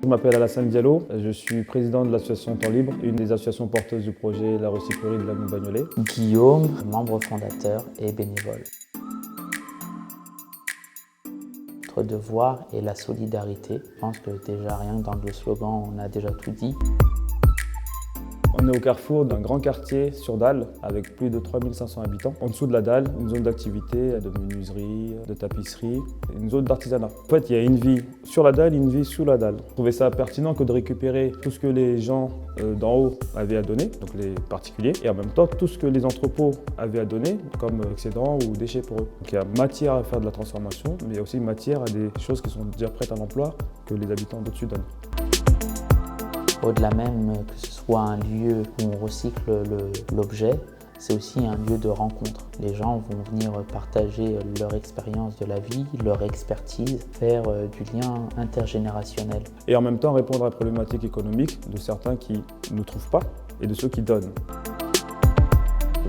Je m'appelle Alassane Diallo, je suis président de l'association Temps Libre, une des associations porteuses du projet La Recyclerie de Langon-Bagnolet. Guillaume, membre fondateur et bénévole. Notre devoir est la solidarité. Je pense que déjà rien que dans le slogan, on a déjà tout dit. On est au carrefour d'un grand quartier sur Dalle avec plus de 3500 habitants. En dessous de la Dalle, une zone d'activité, de menuiserie, de tapisserie, une zone d'artisanat. En fait, il y a une vie sur la Dalle, une vie sous la Dalle. Je trouvais ça pertinent que de récupérer tout ce que les gens d'en haut avaient à donner, donc les particuliers, et en même temps tout ce que les entrepôts avaient à donner, comme excédents ou déchets pour eux. Donc il y a matière à faire de la transformation, mais il y a aussi matière à des choses qui sont déjà prêtes à l'emploi que les habitants d'au-dessus donnent. Au-delà même que ce soit un lieu où on recycle l'objet, c'est aussi un lieu de rencontre. Les gens vont venir partager leur expérience de la vie, leur expertise, faire du lien intergénérationnel. Et en même temps répondre à la problématique économique de certains qui ne trouvent pas et de ceux qui donnent.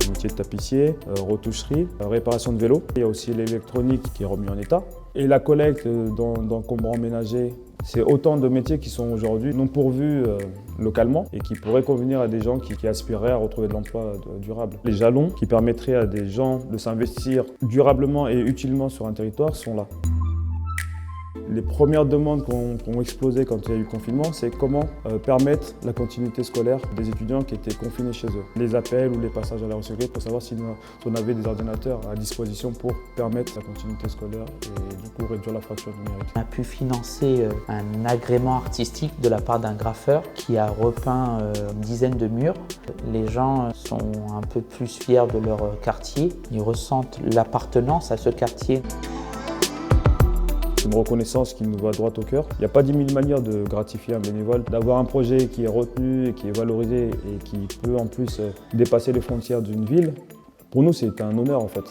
Le métier de tapissier, retoucherie, réparation de vélo. Il y a aussi l'électronique qui est remis en état. Et la collecte d'encombrants ménagers. C'est autant de métiers qui sont aujourd'hui non pourvus localement et qui pourraient convenir à des gens qui aspireraient à retrouver de l'emploi durable. Les jalons qui permettraient à des gens de s'investir durablement et utilement sur un territoire sont là. Les premières demandes qui ont explosé quand il y a eu le confinement, c'est comment permettre la continuité scolaire des étudiants qui étaient confinés chez eux. Les appels ou les passages à la recyclerie pour savoir si on avait des ordinateurs à disposition pour permettre la continuité scolaire et du coup réduire la fracture numérique. On a pu financer un agrément artistique de la part d'un graffeur qui a repeint une dizaine de murs. Les gens sont un peu plus fiers de leur quartier, ils ressentent l'appartenance à ce quartier. C'est une reconnaissance qui nous va droit au cœur. Il n'y a pas 10 000 manières de gratifier un bénévole, d'avoir un projet qui est retenu et qui est valorisé et qui peut en plus dépasser les frontières d'une ville. Pour nous, c'est un honneur en fait.